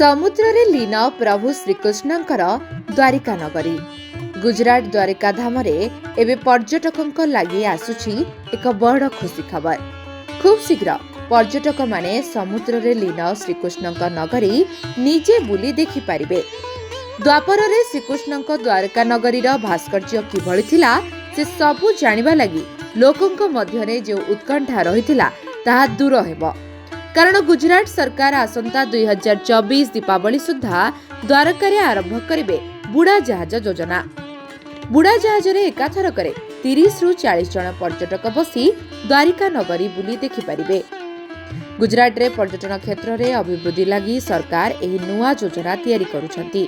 समुद्र रे लीन प्रभु श्रीकृष्णंकर द्वारिका नगरी गुजरात द्वारिका धाम रे एबे पर्यटकंक लागि आसुछि एक बड़ खुशी खबर। खूब शीघ्र पर्यटक माने समुद्र रे लीन श्रीकृष्णंक नगरी निजे बुली देखि पारिबे। द्वापर रे श्रीकृष्णंक द्वारिका नगरी रो भास्कर्य किभଳି थिला से सबु जानिबा लागि लोकंक मध्यरे जे उत्कंठा रहिथिला ताहा दूर हेबो। कारण गुजरात सरकार आसंता 2024 दीपावली सुधा द्वारका आरंभ करेंगे बुड़ा जहाज योजना। बुड़ा जहाज रे एकाथरकरे 30 रु 40 जन पर्यटक बसी द्वारिका नगरी बुली देखिपारे। गुजरात रे पर्यटन क्षेत्र रे अभिवृद्धि लगी सरकार एही नुआ योजना तैयारी करुछंती।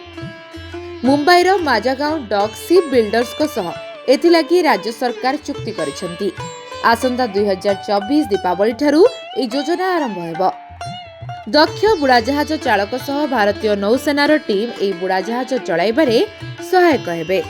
मुंबई रो माजागांव डॉक शिप बिल्डर्स को सह एथिलागी राज्य सरकार चुक्ति करिसंती। आसंता 2024 दीपावली ठारू ए योजना आरंभ हेबो। दक्ष बुड़ाजहाज चालक सह भारतीय नौसेनार टीम ए बुड़ाजहाज चलाइबारे सहायक हेबे।